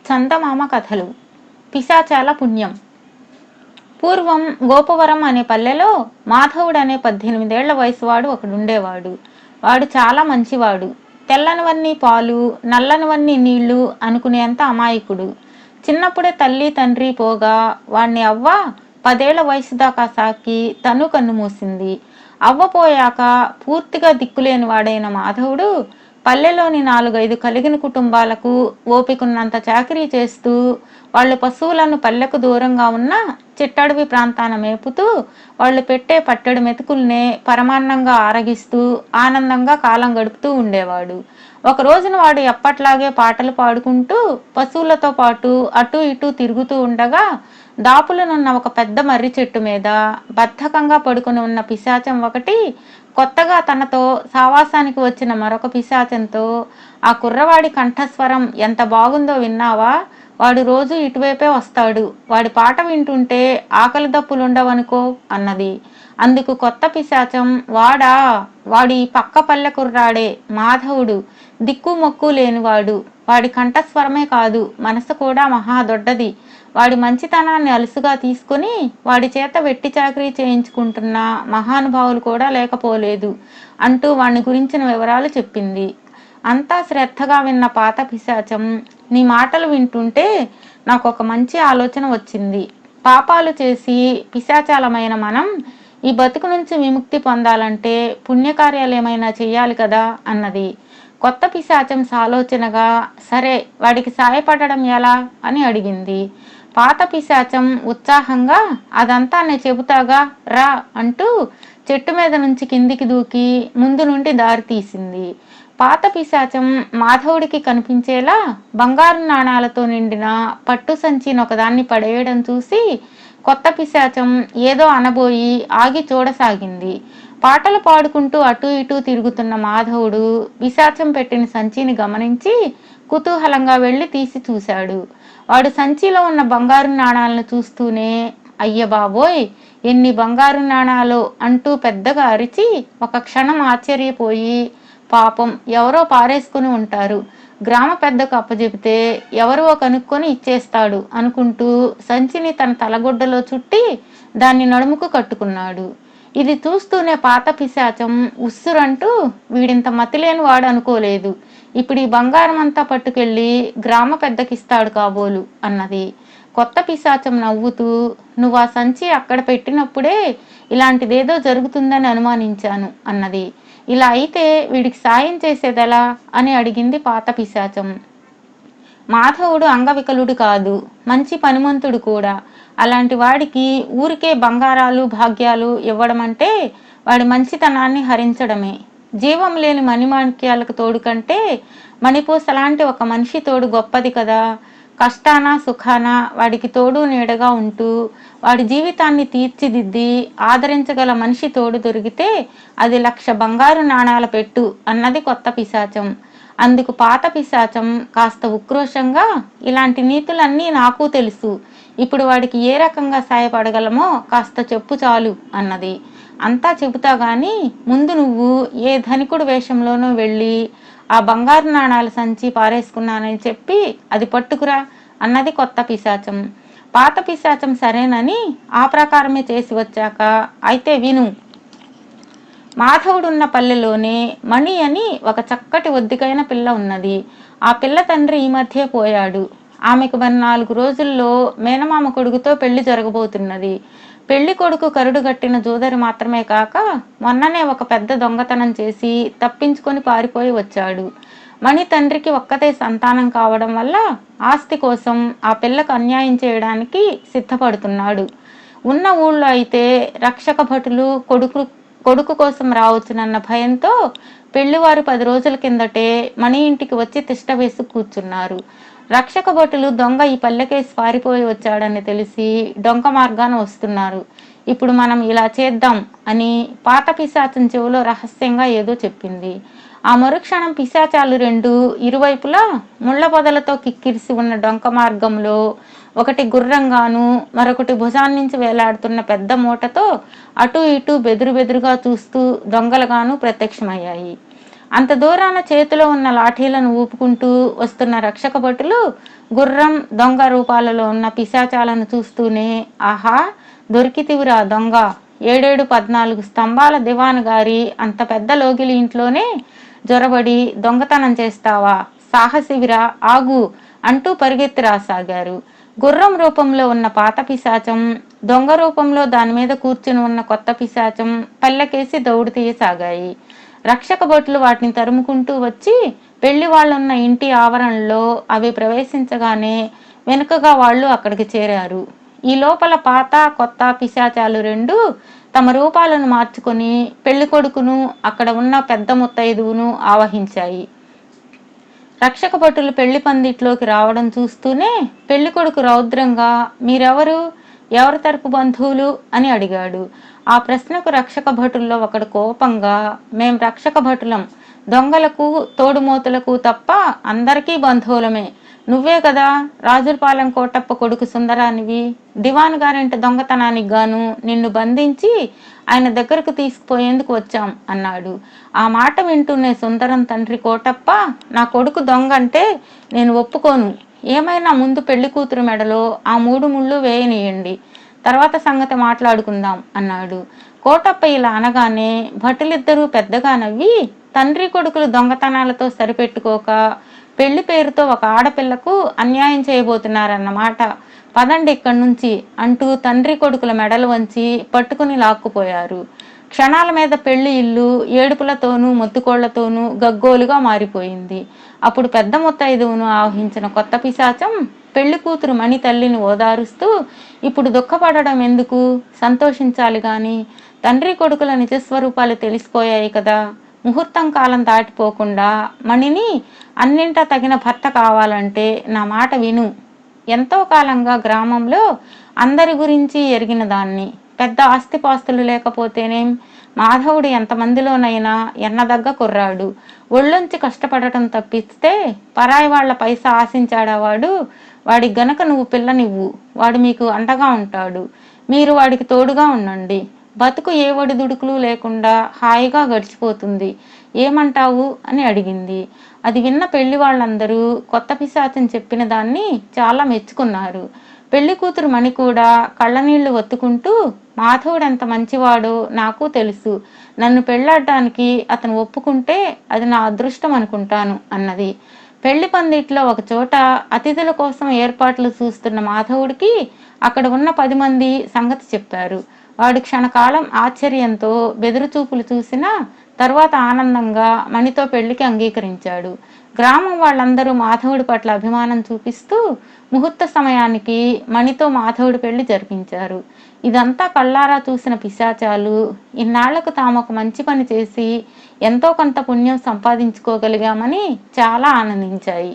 చందమామ కథలు. పిశాచాల పుణ్యం. పూర్వం గోపవరం అనే పల్లెలో మాధవుడు అనే 18 ఏళ్ల వయసువాడు ఒకడుండేవాడు. వాడు చాలా మంచివాడు. తెల్లనివన్నీ పాలు, నల్లనివన్నీ నీళ్లు అనుకునేంత అమాయకుడు. చిన్నప్పుడే తల్లి తండ్రి పోగా వాణ్ణి అవ్వ 10 ఏళ్ల వయసు దాకా సాకి తను కన్ను మూసింది. అవ్వ పోయాక పూర్తిగా దిక్కులేని వాడైన మాధవుడు పల్లెలోని 4-5 కలిగిన కుటుంబాలకు ఓపికన్నంత చాకిరీ చేస్తూ వాళ్ళు పశువులను పల్లెకు దూరంగా ఉన్న చిట్టడవి ప్రాంతాన మేపుతూ వాళ్ళు పెట్టే పట్టెడు మెతుకుల్నే పరమాన్నంగా ఆరగిస్తూ ఆనందంగా కాలం గడుపుతూ ఉండేవాడు. ఒక రోజున వాడు ఎప్పట్లాగే పాటలు పాడుకుంటూ పశువులతో పాటు అటు ఇటు తిరుగుతూ ఉండగా దాపులనున్న ఒక పెద్ద మర్రి చెట్టు మీద బద్ధకంగా పడుకుని ఉన్న పిశాచం ఒకటి కొత్తగా తనతో సావాసానికి వచ్చిన మరొక పిశాచంతో, ఆ కుర్రవాడి కంఠస్వరం ఎంత బాగుందో విన్నావా? వాడు రోజు ఇటువైపే వస్తాడు. వాడి పాట వింటుంటే ఆకలి దప్పులుండవనుకో అన్నది. అందుకు కొత్త పిశాచం, వాడి పక్క పల్లె కుర్రాడే మాధవుడు, దిక్కు మొక్కు లేనివాడు. వాడి కంఠస్వరమే కాదు, మనసు కూడా మహా దొడ్డది. వాడి మంచితనాన్ని అలుసుగా తీసుకుని వాడి చేత వెట్టి చాకరీ చేయించుకుంటున్న మహానుభావులు కూడా లేకపోలేదు అంటూ వాణ్ణి గురించిన వివరాలు చెప్పింది. అంతా శ్రద్ధగా విన్న పాత పిశాచం, నీ మాటలు వింటుంటే నాకు ఒక మంచి ఆలోచన వచ్చింది. పాపాలు చేసి పిశాచాలమైన మనం ఈ బతుకు నుంచి విముక్తి పొందాలంటే పుణ్యకార్యాలు ఏమైనా చెయ్యాలి కదా అన్నది. కొత్త పిశాచం సాలోచనగా, సరే వాడికి సాయపడడం ఎలా అని అడిగింది. పాత పిశాచం ఉత్సాహంగా, అదంతా నేను చెబుతాగా రా అంటూ చెట్టు మీద నుంచి కిందికి దూకి ముందు నుండి దారి తీసింది. పాత పిశాచం మాధవుడికి కనిపించేలా బంగారు నాణాలతో నిండిన పట్టు సంచిని ఒకదాన్ని పడేయడం చూసి కొత్త పిశాచం ఏదో అనబోయి ఆగి చూడసాగింది. పాటలు పాడుకుంటూ అటు ఇటు తిరుగుతున్న మాధవుడు పిశాచం పెట్టిన సంచిని గమనించి కుతూహలంగా వెళ్ళి తీసి చూశాడు. వాడు సంచిలో ఉన్న బంగారు నాణాలను చూస్తూనే, అయ్య బాబోయ్, ఎన్ని బంగారు నాణాలు అంటూ పెద్దగా అరిచి ఒక క్షణం ఆశ్చర్యపోయి, పాపం ఎవరో పారేసుకుని ఉంటారు, గ్రామ పెద్దకు అప్పచెబితే ఎవరో కనుక్కొని ఇచ్చేస్తాడు అనుకుంటూ సంచిని తన తలగొడ్డలో చుట్టి దాన్ని నడుముకు కట్టుకున్నాడు. ఇది చూస్తూనే పాత పిశాచం ఉస్సురంటూ, వీడింత మతిలేని వాడు అనుకోలేదు, ఇప్పుడు ఈ బంగారం అంతా పట్టుకెళ్ళి గ్రామ పెద్దకిస్తాడు కాబోలు అన్నది. కొత్త పిశాచం నవ్వుతూ, నువ్వు ఆ సంచి అక్కడ పెట్టినప్పుడే ఇలాంటిదేదో జరుగుతుందని అనుమానించాను అన్నది. ఇలా అయితే వీడికి సాయం చేసేదెలా అని అడిగింది పాత పిశాచం. మాధవుడు అంగవికలుడు కాదు, మంచి పనిమంతుడు కూడా. అలాంటి వాడికి ఊరికే బంగారాలు భాగ్యాలు ఇవ్వడం అంటే వాడి మంచితనాన్ని హరించడమే. జీవం లేని మణిమాణిక్యాలకు తోడు కంటే మణిపూసలాంటి ఒక మనిషి తోడు గొప్పది కదా. కష్టాన సుఖాన వాడికి తోడు నీడగా ఉంటూ వాడి జీవితాన్ని తీర్చిదిద్ది ఆదరించగల మనిషి తోడు దొరికితే అది 1,00,000 బంగారు నాణాల పెట్టు అన్నది కొత్త పిశాచం. అందుకు పాత పిశాచం కాస్త ఉక్రోషంగా, ఇలాంటి నీతులన్నీ నాకు తెలుసు, ఇప్పుడు వాడికి ఏ రకంగా సాయపడగలమో కాస్త చెప్పు చాలు అన్నది. అంతా చెబుతా గాని ముందు నువ్వు ఏ ధనికుడు వేషంలోనూ వెళ్ళి ఆ బంగారు నాణాల సంచి పారేసుకున్నానని చెప్పి అది పట్టుకురా అన్నది కొత్త పిశాచం. పాత పిశాచం సరేనని ఆ ప్రకారమే చేసి వచ్చాక, అయితే విను. మాధవుడున్న పల్లెలోనే మణి అని ఒక చక్కటి ఒద్దికైన పిల్ల ఉన్నది. ఆ పిల్ల తండ్రి ఈ మధ్య పోయాడు. ఆమెకు 4 రోజుల్లో మేనమామ కొడుకుతో పెళ్లి జరగబోతున్నది. పెళ్లి కొడుకు కరుడు గట్టిన జూదరి మాత్రమే కాక మొన్ననే ఒక పెద్ద దొంగతనం చేసి తప్పించుకొని పారిపోయి వచ్చాడు. మణి తండ్రికి ఒక్కతే సంతానం కావడం వల్ల ఆస్తి కోసం ఆ పిల్లకు అన్యాయం చేయడానికి సిద్ధపడుతున్నాడు. ఉన్న ఊళ్ళో అయితే రక్షక భటులు కొడుకు కోసం రావచ్చునన్న భయంతో పెళ్లివారు 10 రోజుల కిందటే మణి ఇంటికి వచ్చి తిష్ట వేసి కూర్చున్నారు. రక్షక భటులు దొంగ ఈ పల్లెకేసి పారిపోయి వచ్చాడని తెలిసి డొంక మార్గాన వస్తున్నారు. ఇప్పుడు మనం ఇలా చేద్దాం అని పాత పిశాచం చెవిలో రహస్యంగా ఏదో చెప్పింది. ఆ మరుక్షణం పిశాచాలు 2 ఇరువైపులా ముళ్ళ పొదలతో కిక్కిరిసి ఉన్న డొంక మార్గంలో ఒకటి గుర్రంగాను మరొకటి భుజాన్నించి వేలాడుతున్న పెద్ద మూటతో అటు ఇటు బెదురుగా చూస్తూ దొంగలుగాను ప్రత్యక్షమయ్యాయి. అంత దూరాన చేతిలో ఉన్న లాఠీలను ఊపుకుంటూ వస్తున్న రక్షక భటులు గుర్రం, దొంగ రూపాలలో ఉన్న పిశాచాలను చూస్తూనే, ఆహా, దొరికితివిరా దొంగ, 7-14 స్తంభాల దివాను గారి అంత పెద్ద లోగిలి ఇంట్లోనే జొరబడి దొంగతనం చేస్తావా, సాహసివిరా, ఆగు అంటూ పరిగెత్తి రాసాగారు. గుర్రం రూపంలో ఉన్న పాత పిశాచం, దొంగ రూపంలో దాని మీద కూర్చుని ఉన్న కొత్త పిశాచం పల్లెకేసి దౌడు తీయసాగాయి. రక్షక భటులు వాటిని తరుముకుంటూ వచ్చి పెళ్లి వాళ్ళున్న ఇంటి ఆవరణలో అవి ప్రవేశించగానే వెనుకగా వాళ్ళు అక్కడికి చేరారు. ఈ లోపల పాత కొత్త పిశాచాలు రెండు తమ రూపాలను మార్చుకొని పెళ్లి కొడుకును, అక్కడ ఉన్న పెద్ద ముత్తైదువును ఆవహించాయి. రక్షక భటులు పెళ్లి పందిట్లోకి రావడం చూస్తూనే పెళ్లి కొడుకు రౌద్రంగా, మీరెవరు, ఎవరి తరపు బంధువులు అని అడిగాడు. ఆ ప్రశ్నకు రక్షక భటుల్లో ఒకడు కోపంగా, మేం రక్షక భటులం, దొంగలకు తోడుమోతులకు తప్ప అందరికీ బంధువులమే. నువ్వే కదా రాజుపాలెం కోటప్ప కొడుకు సుందరానివి, దివాన్ గారింటి దొంగతనానికి గాను నిన్ను బంధించి ఆయన దగ్గరకు తీసుకుపోయేందుకు వచ్చాం అన్నాడు. ఆ మాట వింటూనే సుందరం తండ్రి కోటప్ప, నా కొడుకు దొంగ అంటే నేను ఒప్పుకోను, ఏమైనా ముందు పెళ్లి కూతురు మెడలో ఆ 3 ముళ్ళు వేయనీయండి, తర్వాత సంగతి మాట్లాడుకుందాం అన్నాడు. కోటప్ప ఇలా అనగానే భటులిద్దరూ పెద్దగా నవ్వి, తండ్రి కొడుకులు దొంగతనాలతో సరిపెట్టుకోక పెళ్లి పేరుతో ఒక ఆడపిల్లకు అన్యాయం చేయబోతున్నారన్నమాట, పదండి ఇక్కడి నుంచి అంటూ తండ్రి కొడుకుల మెడలు వంచి పట్టుకుని లాక్కుపోయారు. క్షణాల మీద పెళ్లి ఇల్లు ఏడుపులతోనూ మొత్తుకోళ్లతోనూ గగ్గోలుగా మారిపోయింది. అప్పుడు పెద్ద ముత్తైదువును ఆవహించిన కొత్త పిశాచం పెళ్లి కూతురు మణి తల్లిని ఓదారుస్తూ, ఇప్పుడు దుఃఖపడడం ఎందుకు, సంతోషించాలి గాని, తండ్రి కొడుకుల నిజస్వరూపాలు తెలిసిపోయాయి కదా, ముహూర్తం కాలం దాటిపోకుండా మణిని అన్నింటా తగిన భర్త కావాలంటే నా మాట విను. ఎంతో కాలంగా గ్రామంలో అందరి గురించి ఎరిగిన దాన్ని, పెద్ద ఆస్తిపాస్తులు లేకపోతేనేం, మాధవుడు ఎంతమందిలోనైనా ఎన్నదగ్గ కుర్రాడు, ఒళ్ళొంచి కష్టపడటం తప్పిస్తే పరాయి వాళ్ల పైసా ఆశించాడా వాడు, వాడికి గనక నువ్వు పిల్లనివ్వు, వాడు మీకు అండగా ఉంటాడు, మీరు వాడికి తోడుగా ఉండండి, బతుకు ఏ ఒడిదుడుకులు లేకుండా హాయిగా గడిచిపోతుంది, ఏమంటావు అని అడిగింది. అది విన్న పెళ్లి వాళ్ళందరూ కొత్త పిశాచం చెప్పిన దాన్ని చాలా మెచ్చుకున్నారు. పెళ్లి కూతురు మణి కూడా కళ్ళనీళ్లు ఒత్తుకుంటూ, మాధవుడు ఎంత మంచివాడో నాకు తెలుసు, నన్ను పెళ్లాడడానికి అతను ఒప్పుకుంటే అది నా అదృష్టం అనుకుంటాను అన్నది. పెళ్లి పందిట్లో ఒక చోట అతిథుల కోసం ఏర్పాట్లు చూస్తున్న మాధవుడికి అక్కడ ఉన్న 10 మంది సంగతి చెప్పారు. వాడు క్షణకాలం ఆశ్చర్యంతో బెదురుచూపులు చూసినా తర్వాత ఆనందంగా మణితో పెళ్లికి అంగీకరించాడు. గ్రామం వాళ్ళందరూ మాధవుడి పట్ల అభిమానం చూపిస్తూ ముహూర్త సమయానికి మణితో మాధవుడి పెళ్లి జరిపించారు. ఇదంతా కళ్ళారా చూసిన పిశాచాలు ఇన్నాళ్లకు తాము ఒక మంచి పని చేసి ఎంతో కొంత పుణ్యం సంపాదించుకోగలిగామని చాలా ఆనందించాయి.